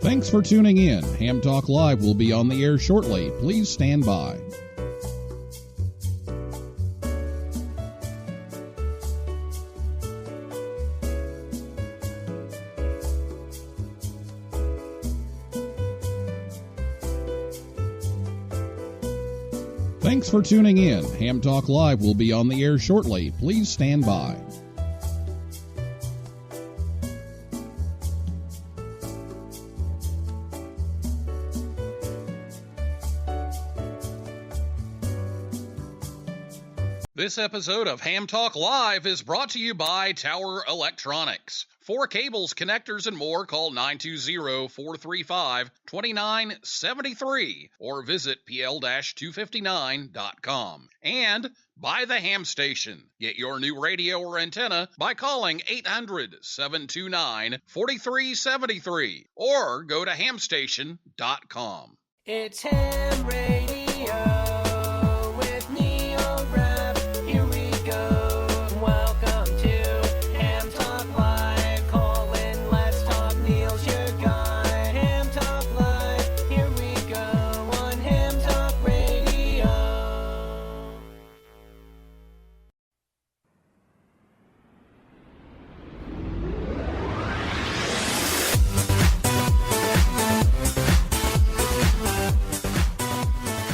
Thanks for tuning in. Ham Talk Live will be on the air shortly. Please stand by. Thanks for tuning in. Ham Talk Live will be on the air shortly. Please stand by. This episode of Ham Talk Live is brought to you by Tower Electronics. For cables, connectors, and more, call 920-435-2973 or visit pl-259.com. And by the Ham Station. Get your new radio or antenna by calling 800-729-4373 or go to hamstation.com. It's Ham Radio.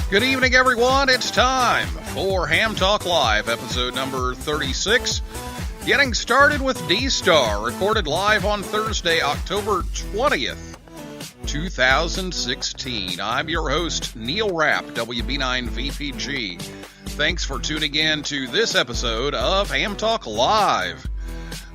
Good evening, everyone. It's time for Ham Talk Live, episode number 36. Getting started with D-Star, recorded live on Thursday, October 20th, 2016. I'm your host, Neil Rapp, WB9VPG. Thanks for tuning in to this episode of Ham Talk Live.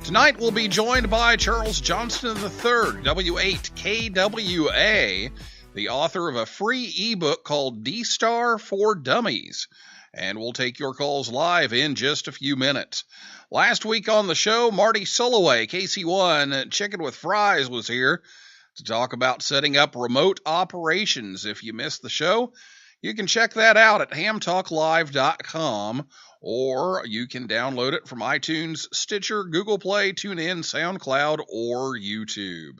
Tonight we'll be joined by Charles Johnston III, W8KWA, the author of a free ebook called D-Star for Dummies. And we'll take your calls live in just a few minutes. Last week on the show, Marty Soloway, KC1 Chicken with Fries, was here to talk about setting up remote operations. If you missed the show, you can check that out at hamtalklive.com, or you can download it from iTunes, Stitcher, Google Play, TuneIn, SoundCloud, or YouTube.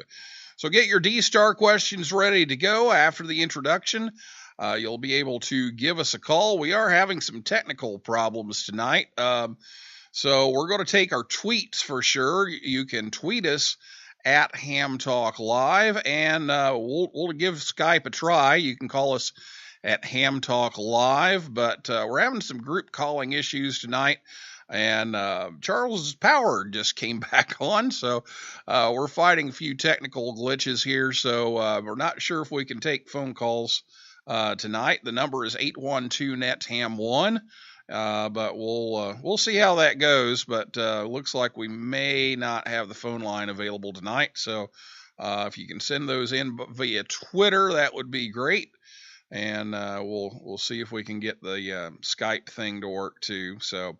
So get your D-Star questions ready to go after the introduction. You'll be able to give us a call. We are having some technical problems tonight, so we're going to take our tweets for sure. You can tweet us at Ham Talk Live, and we'll give Skype a try. You can call us at Ham Talk Live, but we're having some group calling issues tonight. And Charles's power just came back on, so we're fighting a few technical glitches here, so we're not sure if we can take phone calls tonight. The number is 812-NET-HAM1, but we'll see how that goes, but looks like we may not have the phone line available tonight, so if you can send those in via Twitter, that would be great, and we'll see if we can get the Skype thing to work too, so...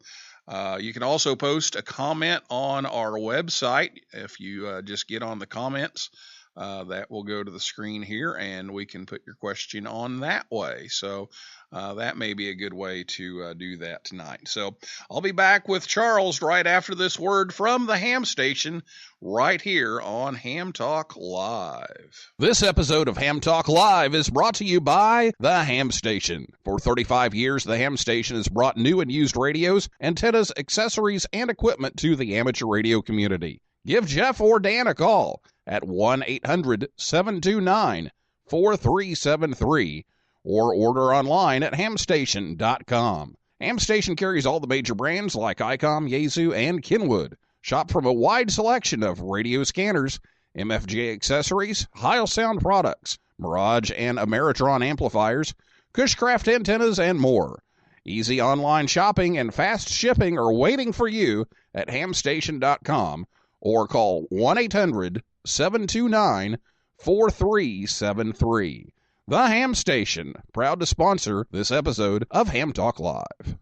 you can also post a comment on our website. If you just get on the comments, that will go to the screen here, and we can put your question on that way. So that may be a good way to do that tonight. So I'll be back with Charles right after this word from the Ham Station right here on Ham Talk Live. This episode of Ham Talk Live is brought to you by the Ham Station. For 35 years, the Ham Station has brought new and used radios, antennas, accessories, and equipment to the amateur radio community. Give Jeff or Dan a call at 1-800-729-4373 or order online at hamstation.com. HamStation carries all the major brands like ICOM, Yaesu, and Kenwood. Shop from a wide selection of radio scanners, MFJ accessories, Heil Sound products, Mirage and Ameritron amplifiers, Cushcraft antennas, and more. Easy online shopping and fast shipping are waiting for you at hamstation.com or call 1-800-729-4373. The Ham Station, proud to sponsor this episode of Ham Talk Live.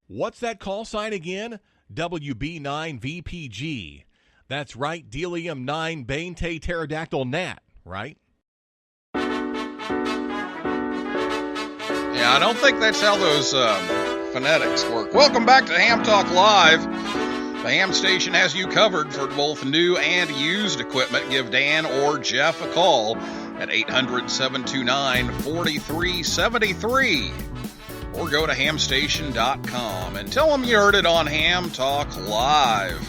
What's that call sign again? WB9VPG. That's right, Delium 9 Bente Pterodactyl Gnat, right? Yeah, I don't think that's how those phonetics work. Welcome back to Ham Talk Live. The Ham Station has you covered for both new and used equipment. Give Dan or Jeff a call at 800-729-4373. Or go to hamstation.com and tell them you heard it on Ham Talk Live.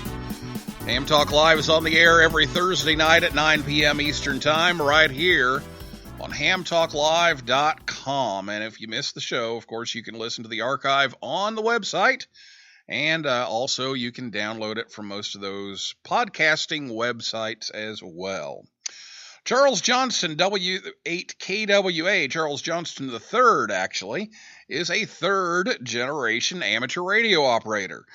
Ham Talk Live is on the air every Thursday night at 9 p.m. Eastern Time right here on HamTalkLive.com. And if you missed the show, of course, you can listen to the archive on the website. And also you can download it from most of those podcasting websites as well. Charles Johnston, W8KWA, Charles Johnston III, actually, is a third-generation amateur radio operator.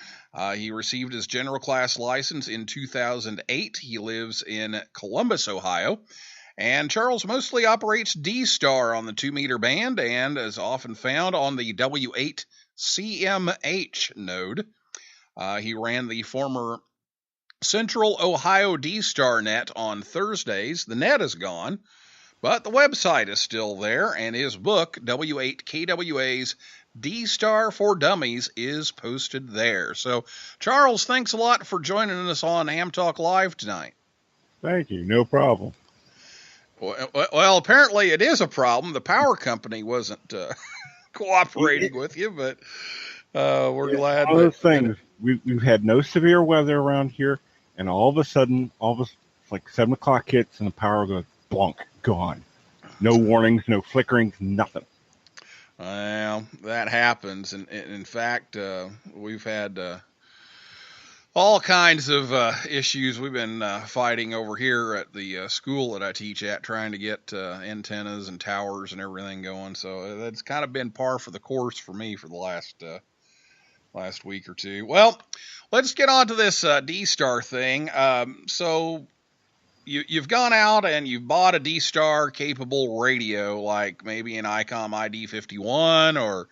He received his general class license in 2008. He lives in Columbus, Ohio. And Charles mostly operates D-Star on the 2-meter band and is often found on the W8CMH node. He ran the former Central Ohio D-Star net on Thursdays. The net is gone, but the website is still there, and his book, W8KWA's D-Star for Dummies, is posted there. So, Charles, thanks a lot for joining us on Ham Talk Live tonight. Thank you. No problem. Well, apparently it is a problem. The power company wasn't cooperating with you, but we're glad. One of those things, we've had no severe weather around here, and all of a sudden, it's like 7 o'clock hits, and the power goes blonk, gone. No warnings, no flickerings, nothing. Well, that happens, and in fact, we've had all kinds of issues we've been fighting over here at the school that I teach at, trying to get antennas and towers and everything going. So that's kind of been par for the course for me for the last week or two. Well, let's get on to this D-Star thing. So you've gone out and you've bought a D-Star capable radio, like maybe an ICOM ID51 or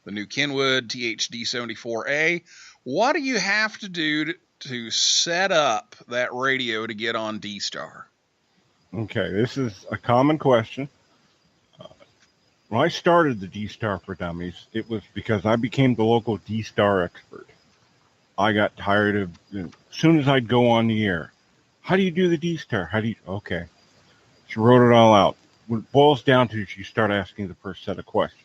the new Kenwood THD74A. What do you have to do to set up that radio to get on D-Star? Okay, this is a common question. When I started the D-Star for Dummies, it was because I became the local D-Star expert. I got tired of, as soon as I'd go on the air, how do you do the D-Star? Okay. She wrote it all out. What it boils down to is you start asking the first set of questions.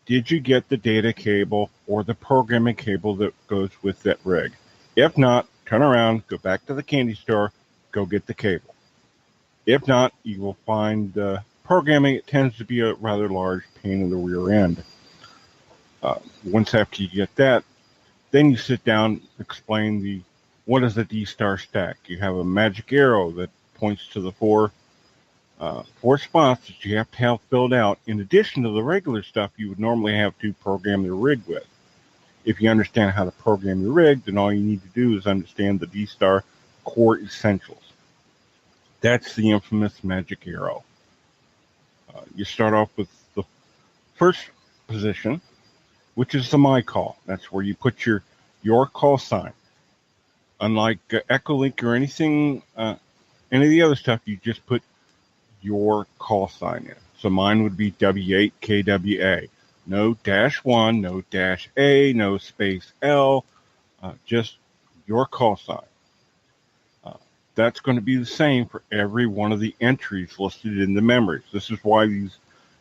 Did you get the data cable or the programming cable that goes with that rig? If not, turn around, go back to the candy store, go get the cable. If not, you will find programming. It tends to be a rather large pain in the rear end. Once after you get that, then you sit down, explain what is the D-Star stack. You have a magic arrow that points to the four spots that you have to have filled out, in addition to the regular stuff you would normally have to program your rig with. If you understand how to program your rig, then all you need to do is understand the D-Star core essentials. That's the infamous magic arrow. You start off with the first position, which is the my call. That's where you put your call sign. Unlike Echolink or anything, any of the other stuff, you just put your call sign in. So mine would be W8KWA. No -1, no -A, no space L, just your call sign. That's going to be the same for every one of the entries listed in the memories. This is why these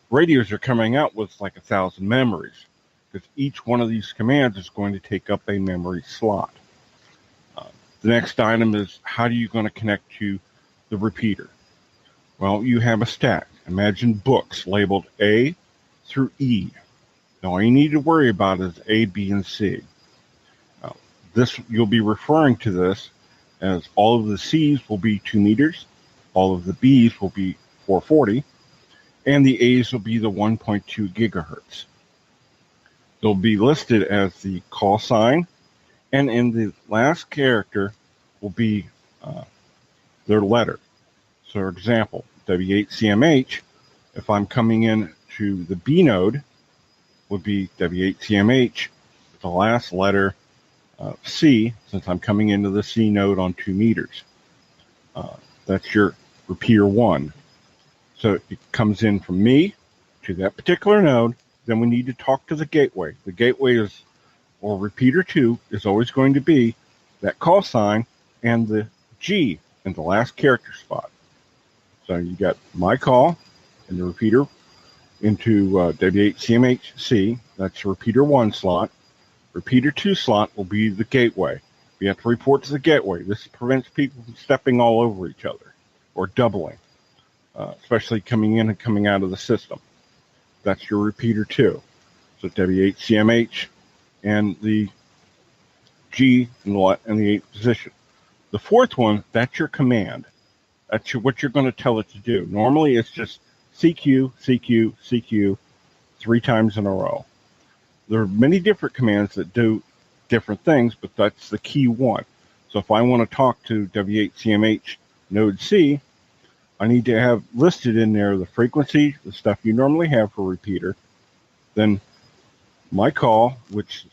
radios are coming out with like 1,000 memories, because each one of these commands is going to take up a memory slot. The next item is, how are you going to connect to the repeater? Well, you have a stack. Imagine books labeled A through E. Now, all you need to worry about is A, B, and C. You'll be referring to this as all of the C's will be 2 meters, all of the B's will be 440, and the A's will be the 1.2 gigahertz. They'll be listed as the call sign, and in the last character will be their letter. So, for example, W8CMH, if I'm coming in to the B node, would be W8CMH, the last letter C, since I'm coming into the C node on 2 meters. That's your repeater 1. So it comes in from me to that particular node. Then we need to talk to the gateway. The gateway is, or repeater 2, is always going to be that call sign and the G in the last character spot. So you got my call and the repeater into W8CMHC. That's repeater 1 slot. Repeater 2 slot will be the gateway. You have to report to the gateway. This prevents people from stepping all over each other or doubling, especially coming in and coming out of the system. That's your repeater 2. So W8CMH and the G in the 8th position. The 4th one, that's your command. That's what you're going to tell it to do. Normally, it's just CQ, CQ, CQ 3 times in a row. There are many different commands that do different things, but that's the key one. So if I want to talk to W8CMH node C, I need to have listed in there the frequency, the stuff you normally have for repeater, then my call, which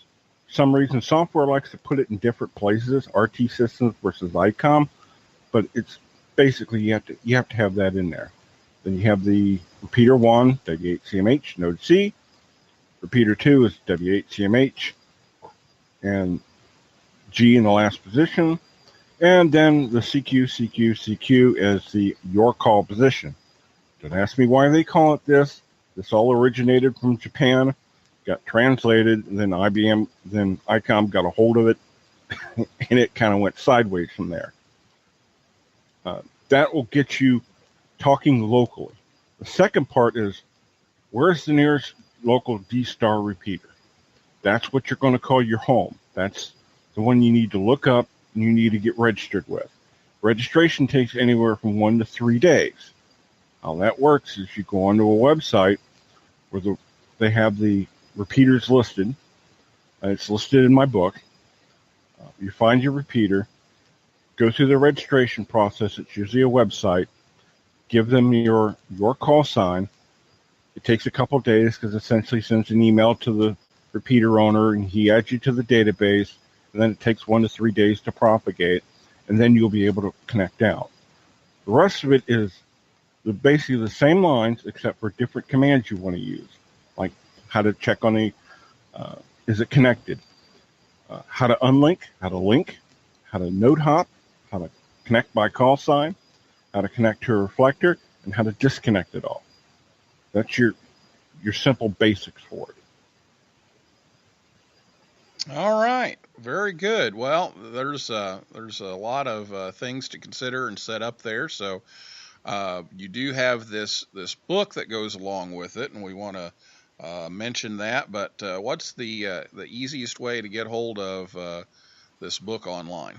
for some reason software likes to put it in different places, RT systems versus ICOM, but it's basically you have to have that in there. Then you have the repeater 1, W8CMH node C. Repeater 2 is W8CMH and G in the last position. And then the CQ, CQ, CQ is the your call position. Don't ask me why they call it this. This all originated from Japan, got translated, and then ICOM got a hold of it, and it kind of went sideways from there. That will get you talking locally. The second part is, where's the nearest local D-Star repeater? That's what you're going to call your home. That's the one you need to look up and you need to get registered with. Registration takes anywhere from 1 to 3 days. How that works is you go onto a website where they have the repeaters listed. It's listed in my book. You find your repeater, go through the registration process. It's usually a website. Give them your call sign. It takes a couple of days because essentially sends an email to the repeater owner and he adds you to the database. And then it takes 1 to 3 days to propagate, and then you'll be able to connect out. The rest of it is basically the same lines except for different commands you want to use, like how to check on is it connected, how to unlink, how to link, how to node hop, how to connect by call sign, how to connect to a reflector, and how to disconnect it all. That's your simple basics for it. All right, very good. Well, there's a lot of things to consider and set up there. So you do have this book that goes along with it, and we want to mention that. But what's the easiest way to get hold of this book online?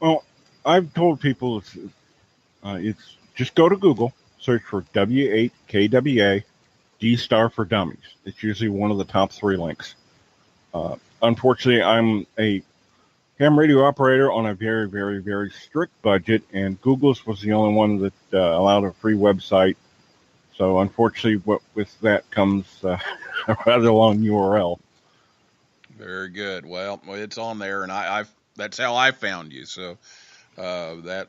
Well, I've told people it's just go to Google, search for W8KWA D-Star for Dummies. It's usually one of the top 3 links. Unfortunately, I'm a ham radio operator on a very, very, very strict budget, and Google's was the only one that allowed a free website. So unfortunately, with that comes a rather long URL. Very good. Well, it's on there, and that's how I found you. So that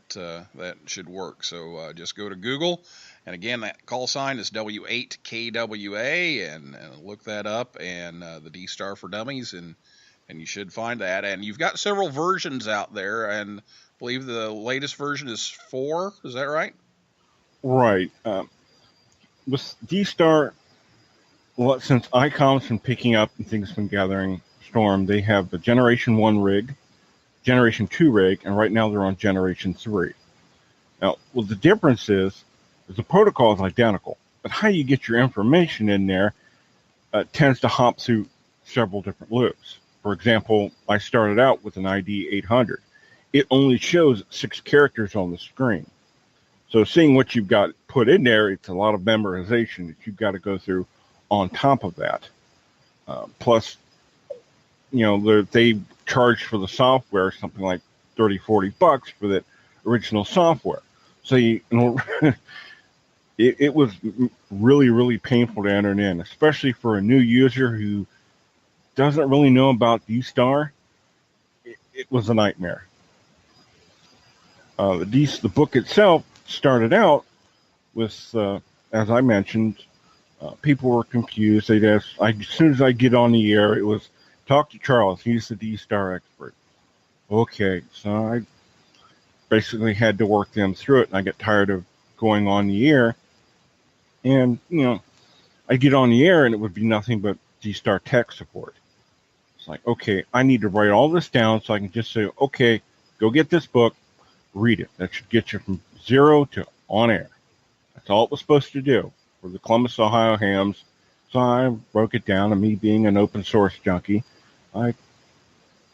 should work. So just go to Google, and again, that call sign is W8KWA, and look that up, and the D-Star for Dummies, and you should find that. And you've got several versions out there, and I believe the latest version is 4. Is that right? Right. With D-Star, well, since ICOM's been picking up and things been gathering storm, they have the Generation 1 rig, Generation 2 rig, and right now they're on Generation 3. Now, well, the difference is the protocol is identical, but how you get your information in there tends to hop through several different loops. For example, I started out with an ID 800. It only shows 6 characters on the screen. So seeing what you've got put in there, it's a lot of memorization that you've got to go through on top of that. Plus, they charge for the software something like $30-40 for that original software. So it was really, really painful to enter in, especially for a new user who doesn't really know about D-Star. It was a nightmare. The book itself started out with, as I mentioned, people were confused. They'd ask, as soon as I get on the air, it was, talk to Charles. He's the D-Star expert. Okay, so I basically had to work them through it, and I got tired of going on the air. And, I'd get on the air and it would be nothing but D-Star tech support. It's like, okay, I need to write all this down so I can just say, okay, go get this book, read it. That should get you from 0 to on air. That's all it was supposed to do for the Columbus, Ohio hams. So I broke it down, and me being an open source junkie, I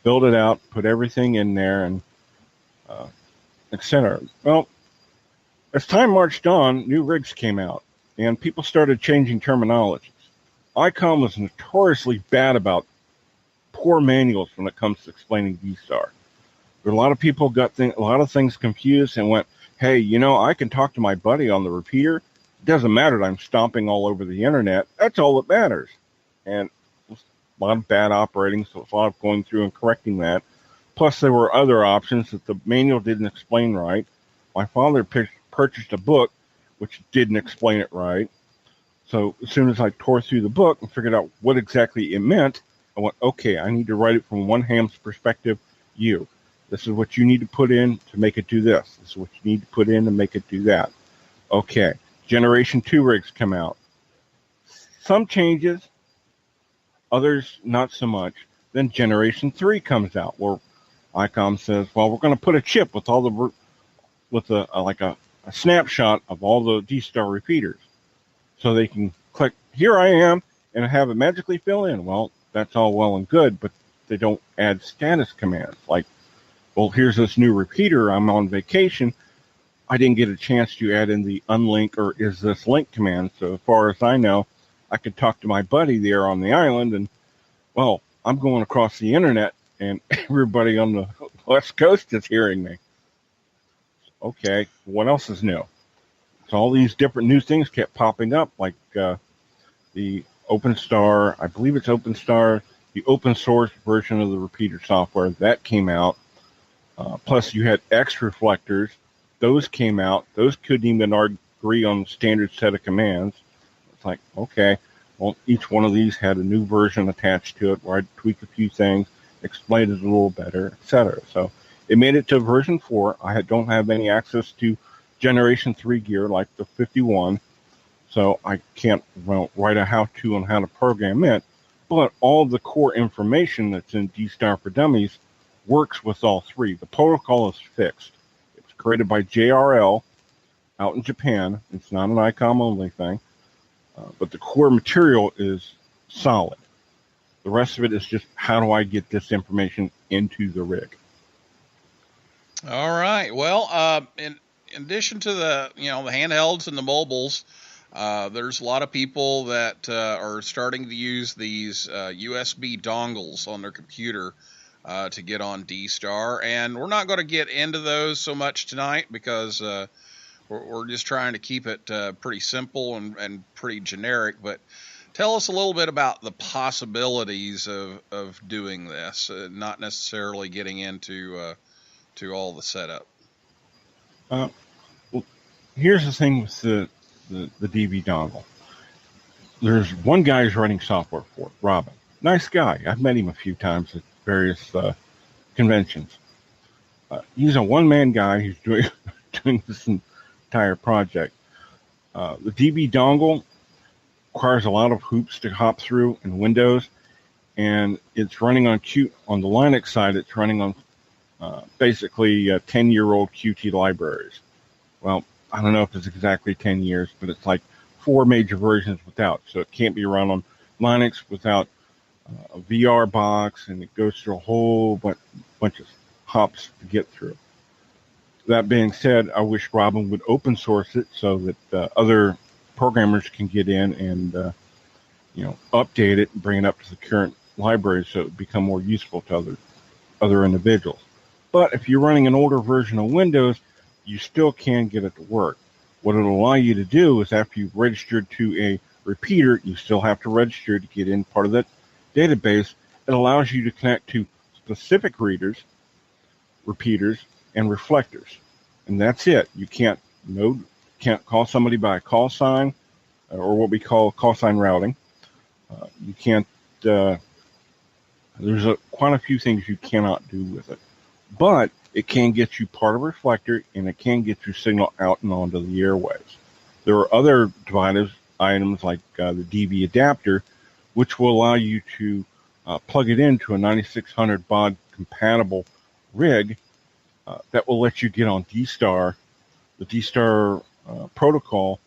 built it out, put everything in there, and etc. Well, as time marched on, new rigs came out, and people started changing terminologies. ICOM was notoriously bad about poor manuals when it comes to explaining D-Star. There were a lot of people got a lot of things confused and went, hey, I can talk to my buddy on the repeater. It doesn't matter that I'm stomping all over the internet. That's all that matters. And a lot of bad operating, so a lot of going through and correcting that. Plus, there were other options that the manual didn't explain right. My father purchased a book which didn't explain it right. So as soon as I tore through the book and figured out what exactly it meant, I went, okay, I need to write it from one ham's perspective. This is what you need to put in to make it do this. This is what you need to put in to make it do that. Okay, Generation 2 rigs come out. Some changes, others not so much. Then Generation 3 comes out, where ICOM says, well, we're going to put a chip with all a snapshot of all the D-Star repeaters. So they can click, here I am, and have it magically fill in. Well, that's all well and good, but they don't add status commands. Like, well, here's this new repeater. I'm on vacation. I didn't get a chance to add in the unlink or is this link command. So as far as I know, I could talk to my buddy there on the island, and, well, I'm going across the internet, and everybody on the West Coast is hearing me. Okay, what else is new? So all these different new things kept popping up, like the OpenStar, I believe it's OpenStar, the open source version of the repeater software, that came out. Plus you had X reflectors, those came out. Those couldn't even agree on the standard set of commands. It's like, okay, well, each one of these had a new version attached to it where I'd tweak a few things, explain it a little better, etc. So it made it to version 4. I don't have any access to Generation 3 gear like the 51, so I can't write a how-to on how to program it, but all the core information that's in D-Star for Dummies works with all three. The protocol is fixed. It was created by JRL out in Japan. It's not an ICOM-only thing, but the core material is solid. The rest of it is just, how do I get this information into the rig? All right. Well, in addition to the handhelds and the mobiles, there's a lot of people that are starting to use these USB dongles on their computer to get on D-Star, and we're not going to get into those so much tonight because we're just trying to keep it pretty simple and pretty generic. But tell us a little bit about the possibilities of doing this, not necessarily getting into to all the setup. Well, here's the thing with the DV dongle. There's one guy who's writing software for it, Robin. Nice guy. I've met him a few times at various conventions. He's a one-man guy who's doing this entire project. The DV dongle requires a lot of hoops to hop through in Windows, and it's running on the Linux side. It's running on basically 10-year-old Qt libraries. Well, I don't know if it's exactly 10 years, but it's like 4 major versions without. So it can't be run on Linux without a VR box, and it goes through a whole bunch of hops to get through. That being said, I wish Robin would open source it so that other programmers can get in and update it and bring it up to the current library so it would become more useful to other individuals. But if you're running an older version of Windows, you still can get it to work. What it'll allow you to do is, after you've registered to a repeater, you still have to register to get in part of that database. It allows you to connect to specific repeaters, and reflectors. And that's it. You can't call somebody by a call sign, or what we call call sign routing. You can't, there's quite a few things you cannot do with it. But it can get you part of a reflector, and it can get your signal out and onto the airwaves. There are other devices, items like the DV adapter, which will allow you to plug it into a 9600 baud compatible rig that will let you get on D-Star, the D-Star protocol,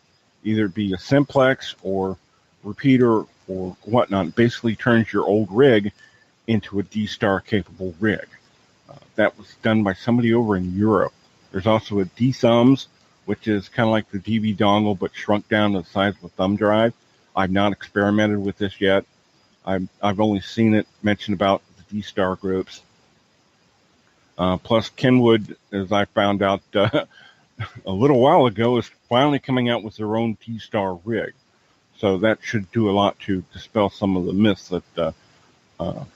either be a simplex or repeater or whatnot. It basically turns your old rig into a D-Star capable rig. That was done by somebody over in Europe. There's also a D-Thumbs, which is kind of like the DV dongle but shrunk down to the size of a thumb drive. I've not experimented with this yet. I've only seen it mentioned about the D-Star groups. Plus, Kenwood, as I found out a little while ago, is finally coming out with their own D-Star rig. So that should do a lot to dispel some of the myths that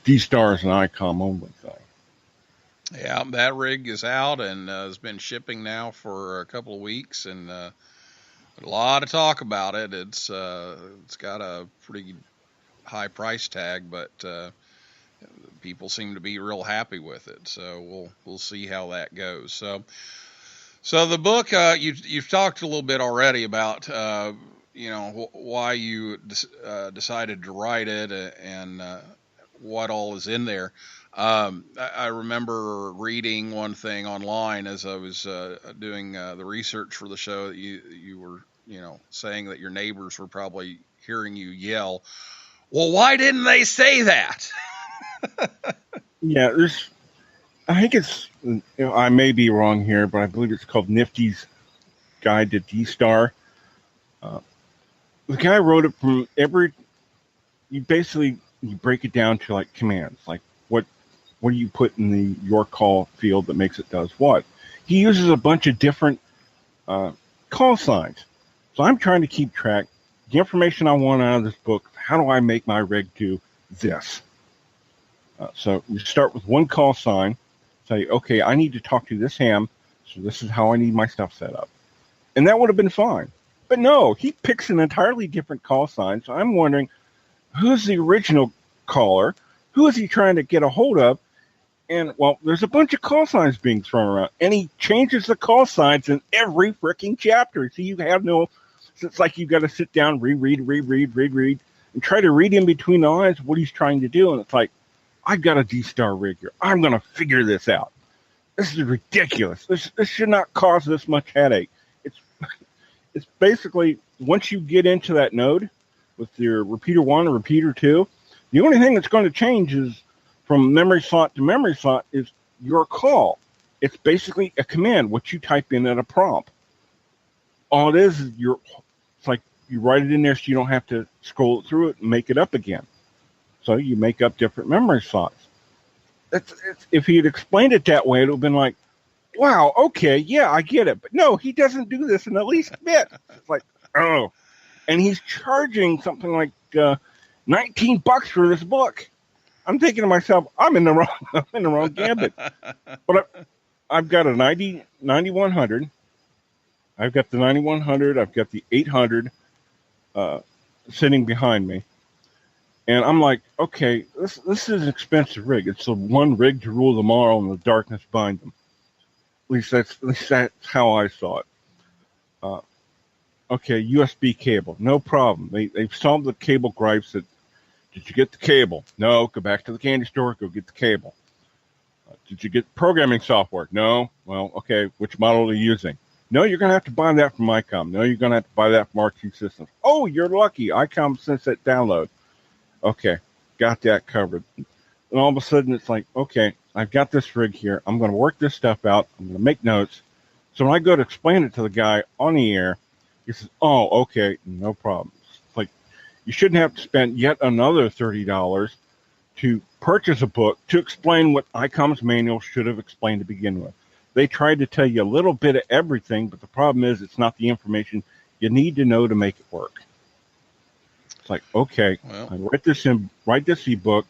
D-Star is an ICOM only thing. Yeah, that rig is out and has been shipping now for a couple of weeks, and a lot of talk about it. It's got a pretty high price tag, but people seem to be real happy with it. So we'll see how that goes. So the book, you've talked a little bit already about why you decided to write it and what all is in there. I remember reading one thing online as I was doing the research for the show that you were saying that your neighbors were probably hearing you yell, "Well, why didn't they say that?" Yeah, I think it's, I may be wrong here, but I believe it's called Nifty's Guide to D-Star. The guy wrote it from you break it down to like commands, like what do you put in the your call field that makes it does what? He uses a bunch of different call signs. So I'm trying to keep track. The information I want out of this book, how do I make my rig do this? So you start with one call sign, say, okay, I need to talk to this ham, so this is how I need my stuff set up. And that would have been fine. But no, he picks an entirely different call sign. So I'm wondering, who's the original caller? Who is he trying to get a hold of? And, well, there's a bunch of call signs being thrown around. And he changes the call signs in every freaking chapter. So you have it's like you've got to sit down, reread, and try to read in between the lines what he's trying to do. And it's like, I've got a D-Star rig here. I'm going to figure this out. This is ridiculous. This should not cause this much headache. It's basically, once you get into that node with your repeater 1 or repeater 2, the only thing that's going to change is from memory slot to memory slot is your call. It's basically a command, what you type in at a prompt. All it is it's like you write it in there so you don't have to scroll it through it and make it up again. So you make up different memory slots. If he had explained it that way, it would have been like, wow, okay, yeah, I get it. But no, he doesn't do this in the least bit. It's like, oh. And he's charging something like $19 for this book. I'm thinking to myself, I'm in the wrong gambit. But I've got a 9100. I've got the 9100. I've got the 800 sitting behind me. And I'm like, okay, this is an expensive rig. It's the one rig to rule them all, and the darkness bind them. At least that's how I saw it. Okay, USB cable, no problem. They've solved the cable gripes. Did you get the cable? No, go back to the candy store, go get the cable. Did you get programming software? No. Well, okay, which model are you using? No, you're going to have to buy that from ICOM. No, you're going to have to buy that from RQ Systems. Oh, you're lucky. ICOM sends that download. Okay, got that covered. And all of a sudden, it's like, okay, I've got this rig here. I'm going to work this stuff out. I'm going to make notes. So when I go to explain it to the guy on the air, he says, oh, okay, no problem. It's like, you shouldn't have to spend yet another $30 to purchase a book to explain what ICOM's manual should have explained to begin with. They tried to tell you a little bit of everything, but the problem is it's not the information you need to know to make it work. It's like, okay, well, I write this ebook.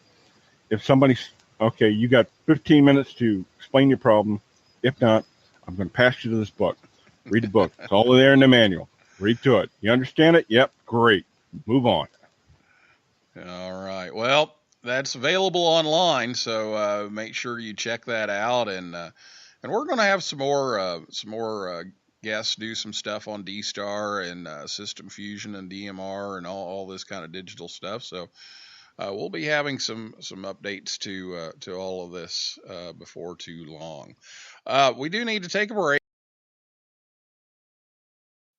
If somebody's, okay, you got 15 minutes to explain your problem. If not, I'm going to pass you to this book. Read the book. It's all there in the manual. Read to it. You understand it? Yep. Great. Move on. All right. Well, that's available online, so make sure you check that out and And we're going to have some more guests do some stuff on D-Star and System Fusion and DMR and all this kind of digital stuff. So we'll be having some updates to all of this before too long. We do need to take a break.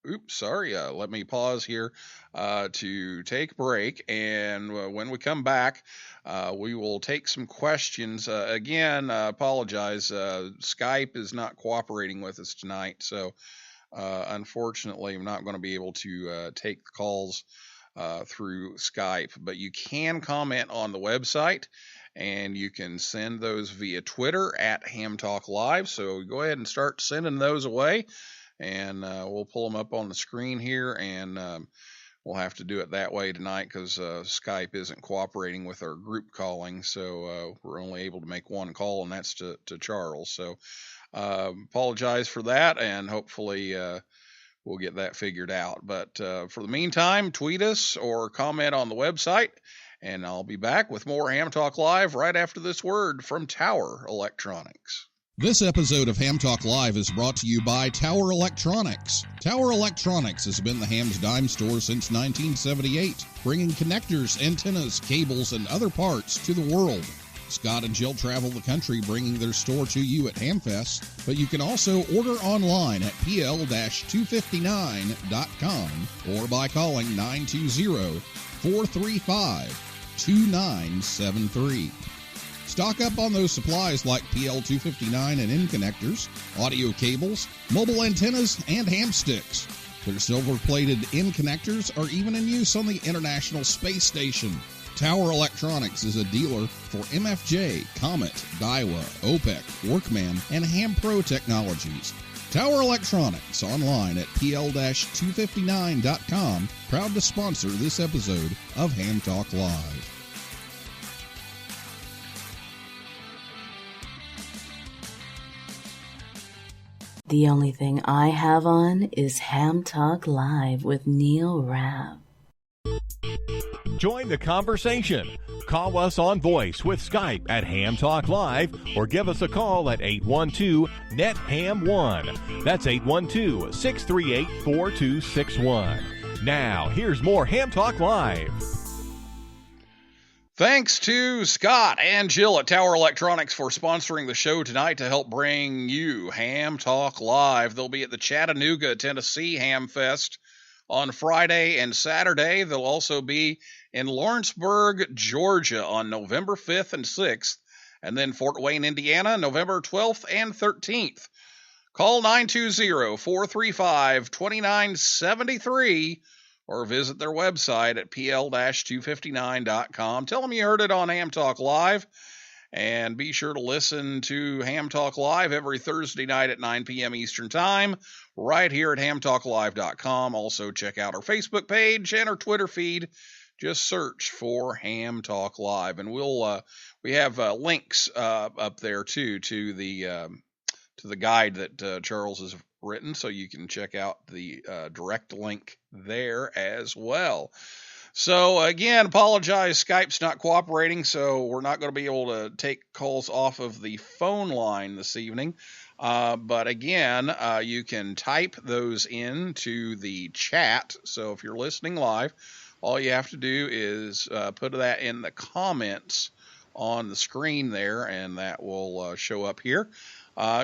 Oops, sorry. Let me pause here to take a break. And when we come back, we will take some questions. Again, apologize. Skype is not cooperating with us tonight. So unfortunately, I'm not going to be able to take the calls through Skype. But you can comment on the website. And you can send those via Twitter at HamTalkLive. So go ahead and start sending those away. And we'll pull them up on the screen here, and we'll have to do it that way tonight because Skype isn't cooperating with our group calling, so we're only able to make one call, and that's to Charles. So apologize for that, and hopefully we'll get that figured out. But for the meantime, tweet us or comment on the website, and I'll be back with more Ham Talk Live right after this word from Tower Electronics. This episode of Ham Talk Live is brought to you by Tower Electronics. Tower Electronics has been the Ham's dime store since 1978, bringing connectors, antennas, cables, and other parts to the world. Scott and Jill travel the country bringing their store to you at Hamfest, but you can also order online at pl-259.com or by calling 920-435-2973. Stock up on those supplies like PL259 and end connectors, audio cables, mobile antennas, and ham sticks. Their silver-plated end connectors are even in use on the International Space Station. Tower Electronics is a dealer for MFJ, Comet, Daiwa, OPEC, Workman, and Ham Pro Technologies. Tower Electronics online at pl-259.com, proud to sponsor this episode of Ham Talk Live. The only thing I have on is Ham Talk Live with Neil Rapp. Join the conversation. Call us on voice with Skype at Ham Talk Live or give us a call at 812-NET-HAM1. That's 812-638-4261. Now, here's more Ham Talk Live. Thanks to Scott and Jill at Tower Electronics for sponsoring the show tonight to help bring you Ham Talk Live. They'll be at the Chattanooga, Tennessee Ham Fest on Friday and Saturday. They'll also be in Lawrenceburg, Georgia on November 5th and 6th, and then Fort Wayne, Indiana, November 12th and 13th. Call 920-435-2973 or visit their website at pl-259.com. Tell them you heard it on Ham Talk Live, and be sure to listen to Ham Talk Live every Thursday night at 9 p.m. Eastern Time, right here at hamtalklive.com. Also, check out our Facebook page and our Twitter feed. Just search for Ham Talk Live, and we have links up there too to the guide that Charles has written, so you can check out the direct link there as well. So again, apologize, Skype's not cooperating, so we're not going to be able to take calls off of the phone line this evening. But again, you can type those into the chat. So if you're listening live, all you have to do is put that in the comments on the screen there, and that will show up here.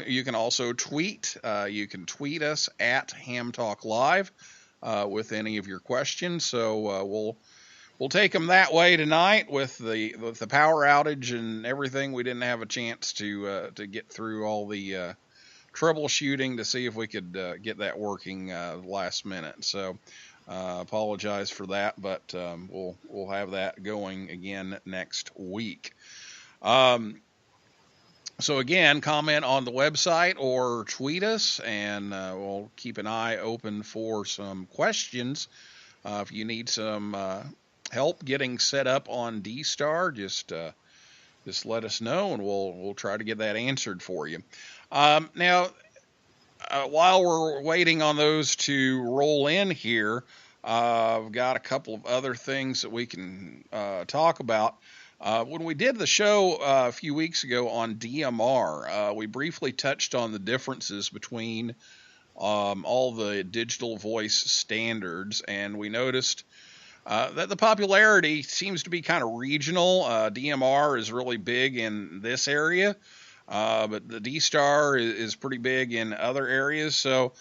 You can also tweet. You can tweet us at Ham Talk Live with any of your questions. So we'll take them that way tonight with the power outage and everything. We didn't have a chance to get through all the troubleshooting to see if we could get that working last minute. So apologize for that, but we'll have that going again next week. So again, comment on the website or tweet us, and we'll keep an eye open for some questions. If you need some help getting set up on D-Star, just let us know, and we'll try to get that answered for you. Now, while we're waiting on those to roll in here, I've got a couple of other things that we can talk about. When we did the show a few weeks ago on DMR, we briefly touched on the differences between all the digital voice standards, and we noticed that the popularity seems to be kind of regional. DMR is really big in this area, but the D-Star is pretty big in other areas. So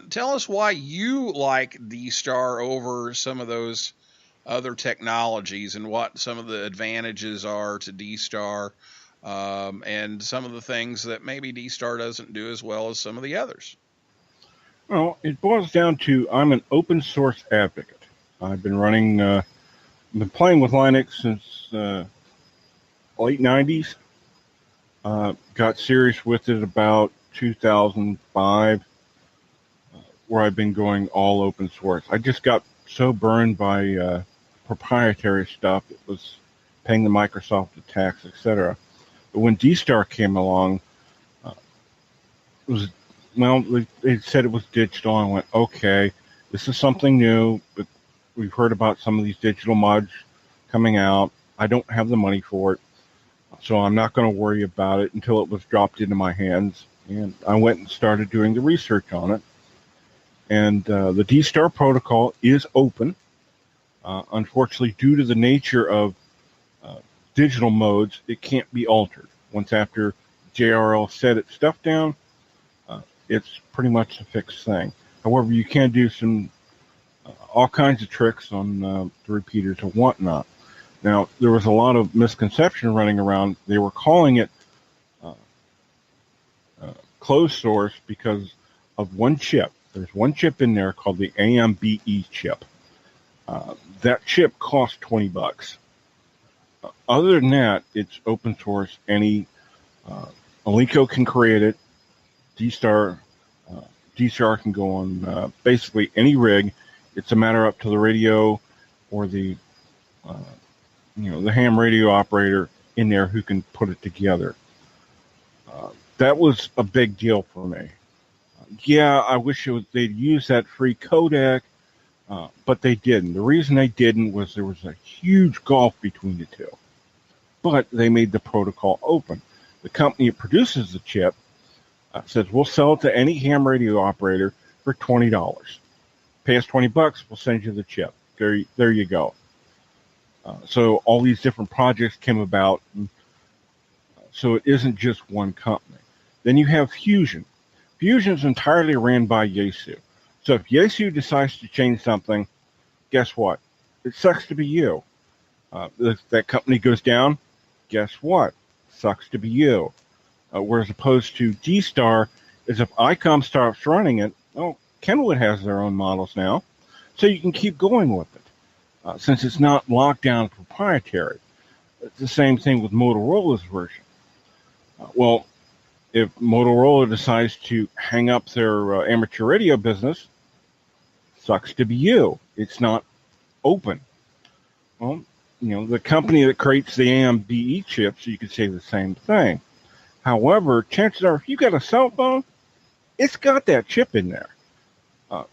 tell us why you like D-Star over some of those other technologies and what some of the advantages are to D-Star, and some of the things that maybe D-Star doesn't do as well as some of the others. Well, it boils down to I'm an open source advocate. I've been running, been playing with Linux since late 90s. Got serious with it about 2005, where I've been going all open source. I just got so burned by proprietary stuff. It was paying the Microsoft the tax, etc. But when D-Star came along, they said it was digital. I went, okay, this is something new, but we've heard about some of these digital mods coming out. I don't have the money for it, so I'm not going to worry about it until it was dropped into my hands. And I went and started doing the research on it. And the D-Star protocol is open. Unfortunately, due to the nature of digital modes, it can't be altered. Once after JRL set its stuff down, it's pretty much a fixed thing. However, you can do some all kinds of tricks on the repeaters and whatnot. Now, there was a lot of misconception running around. They were calling it closed source because of one chip. There's one chip in there called the AMBE chip. That chip costs $20. Other than that, it's open source. Any Alico can create it. D-Star can go on basically any rig. It's a matter up to the radio or the the ham radio operator in there who can put it together. That was a big deal for me. Yeah, I wish they'd use that free codec, but they didn't. The reason they didn't was there was a huge gulf between the two. But they made the protocol open. The company that produces the chip says, we'll sell it to any ham radio operator for $20. Pay us $20, we'll send you the chip. There you go. So all these different projects came about. And, so it isn't just one company. Then you have Fusion. Fusion is entirely ran by Yaesu. So if Yaesu decides to change something, guess what? It sucks to be you. If that company goes down, guess what? Sucks to be you. Whereas opposed to D-Star is if ICOM starts running it, well, Kenwood has their own models now, so you can keep going with it. Since it's not locked down proprietary. It's the same thing with Motorola's version. Well, if Motorola decides to hang up their amateur radio business, sucks to be you. It's not open. Well, the company that creates the AMBE chips, you could say the same thing. However, chances are, if you got a cell phone, it's got that chip in there.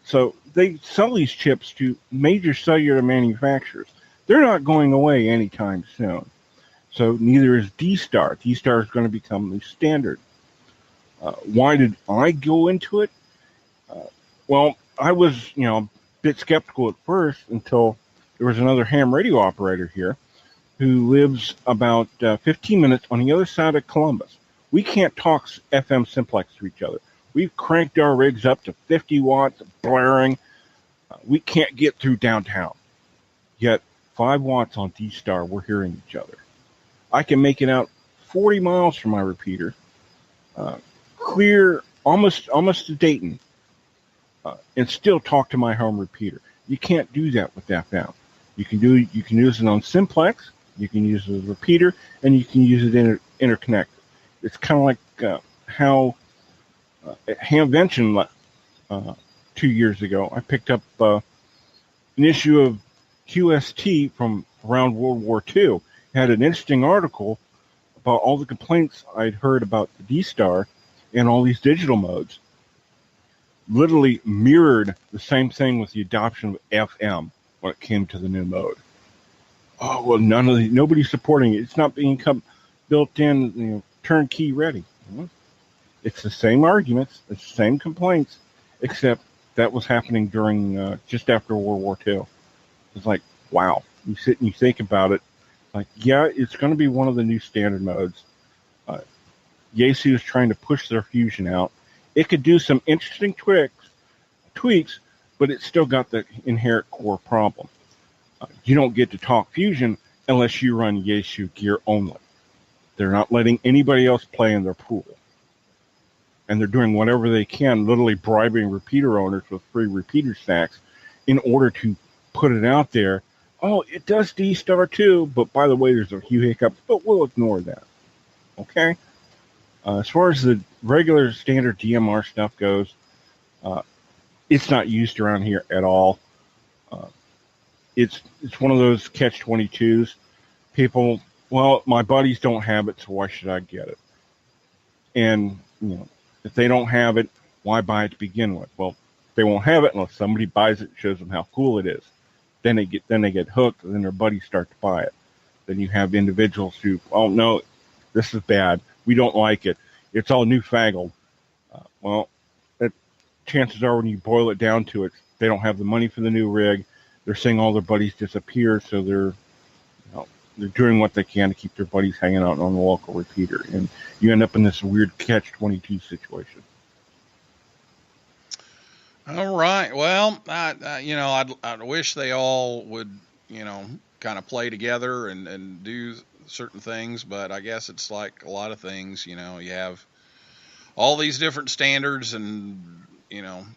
So they sell these chips to major cellular manufacturers. They're not going away anytime soon. So neither is D-Star. D-Star is going to become the standard. Why did I go into it? Well, I was, a bit skeptical at first until there was another ham radio operator here who lives about 15 minutes on the other side of Columbus. We can't talk FM simplex to each other. We've cranked our rigs up to 50 watts, blaring. We can't get through downtown. Yet 5 watts on D-Star, we're hearing each other. I can make it out 40 miles from my repeater, clear almost to Dayton, and still talk to my home repeater. You can't do that with FM. You can use it on simplex, you can use it as a repeater, and you can use it interconnected. It's kind of like how at Hamvention 2 years ago, I picked up an issue of QST from around World War II. It had an interesting article about all the complaints I'd heard about the D-Star and all these digital modes. Literally mirrored the same thing with the adoption of FM when it came to the new mode. Oh, well, nobody's supporting it. It's not being built in, turnkey ready. It's the same arguments, it's the same complaints, except that was happening during just after World War II. It's like, wow. You sit and you think about it. Like, yeah, it's going to be one of the new standard modes. Yaesu is trying to push their fusion out. It could do some interesting tweaks, but it's still got the inherent core problem. You don't get to talk fusion unless you run Yaesu gear only. They're not letting anybody else play in their pool. And they're doing whatever they can, literally bribing repeater owners with free repeater stacks in order to put it out there. Oh, it does D-Star too, but by the way, there's a few hiccups, but we'll ignore that. Okay? As far as the regular standard DMR stuff goes, it's not used around here at all. It's one of those catch-22s. People, well, my buddies don't have it, so why should I get it? And, if they don't have it, why buy it to begin with? Well, they won't have it unless somebody buys it and shows them how cool it is. Then they get hooked, and then their buddies start to buy it. Then you have individuals who, oh, no, this is bad. We don't like it. It's all newfangled. Chances are when you boil it down to it, they don't have the money for the new rig. They're seeing all their buddies disappear, so they're doing what they can to keep their buddies hanging out on the local repeater, and you end up in this weird catch-22 situation. All right. Well, I wish they all would, kind of play together and do certain things, but I guess it's like a lot of things, you have all these different standards, and,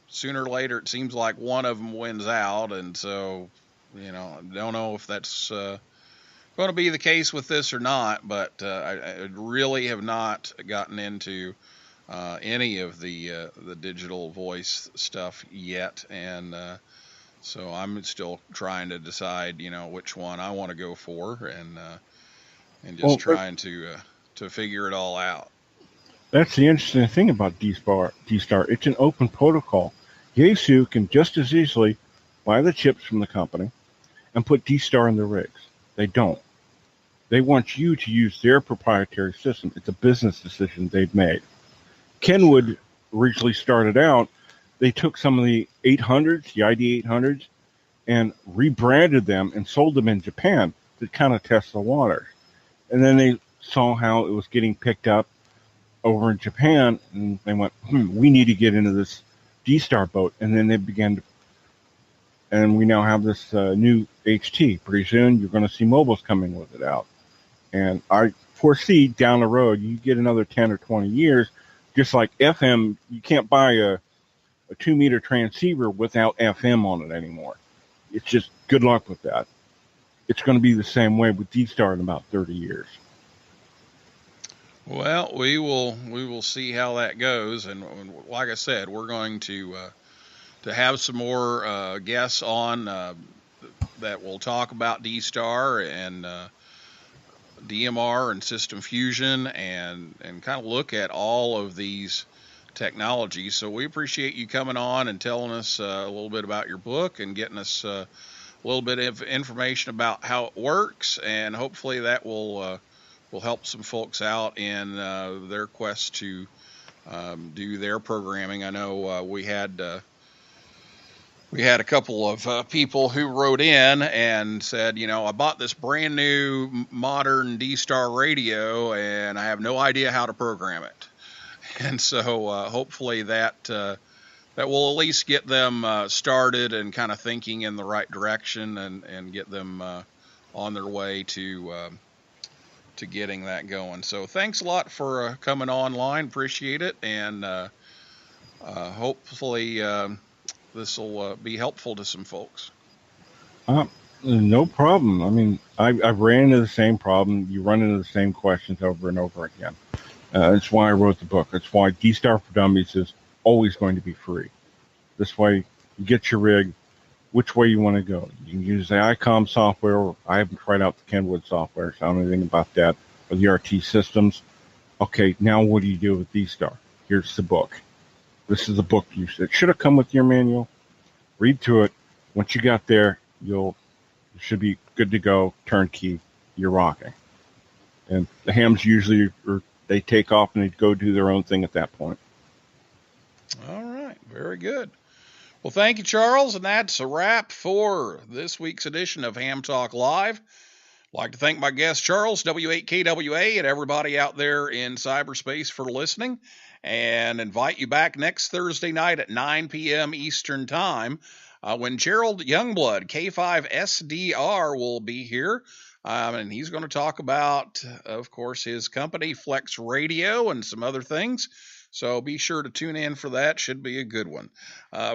sooner or later it seems like one of them wins out, and so, I don't know if that's going to be the case with this or not, but I really have not gotten into any of the digital voice stuff yet, and so I'm still trying to decide, which one I want to go for, and just trying to figure it all out. That's the interesting thing about D-Star. It's an open protocol. Yaesu can just as easily buy the chips from the company and put D-Star in the rigs. They don't. They want you to use their proprietary system. It's a business decision they've made. Kenwood originally started out, they took some of the 800s, the ID800s, and rebranded them and sold them in Japan to kind of test the waters. And then they saw how it was getting picked up over in Japan, and they went, we need to get into this D-Star boat. And then they began to, and we now have this new HT. Pretty soon, you're going to see mobiles coming with it out. And I foresee down the road, you get another 10 or 20 years, just like FM, you can't buy a 2-meter transceiver without FM on it anymore. It's just good luck with that. It's going to be the same way with D-Star in about 30 years. Well, we will see how that goes, and like I said, we're going to have some more guests on that will talk about D-Star and DMR and system fusion and kind of look at all of these technologies. So we appreciate you coming on and telling us a little bit about your book and getting us a little bit of information about how it works, and hopefully that will help some folks out in their quest to do their programming. I know we had a couple of people who wrote in and said, I bought this brand new modern D-Star radio and I have no idea how to program it. And so hopefully that will at least get them started and kind of thinking in the right direction and get them on their way to getting that going. So thanks a lot for coming online. Appreciate it. And hopefully this will be helpful to some folks. No problem. I mean, I've ran into the same problem. You run into the same questions over and over again. That's why I wrote the book. That's why D-Star for Dummies is always going to be free. This way, you get your rig, which way you want to go. You can use the ICOM software. Or I haven't tried out the Kenwood software, so I don't know anything about that, or the RT systems. Okay, now what do you do with D-Star? Here's the book. This is the book it should have come with your manual. Read through it. Once you got there, you'll should be good to go, turnkey, you're rocking. And the hams usually, they take off and they go do their own thing at that point. All right. Very good. Well, thank you, Charles. And that's a wrap for this week's edition of Ham Talk Live. I'd like to thank my guest, Charles, W8KWA, and everybody out there in cyberspace for listening, and invite you back next Thursday night at 9 p.m. Eastern Time when Gerald Youngblood, K5SDR, will be here. And he's going to talk about, of course, his company, Flex Radio, and some other things. So be sure to tune in for that. Should be a good one.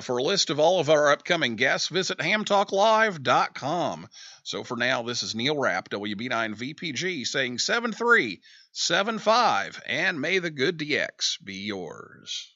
For a list of all of our upcoming guests, visit HamTalkLive.com. So for now, this is Neil Rapp, WB9VPG, saying 7375, and may the good DX be yours.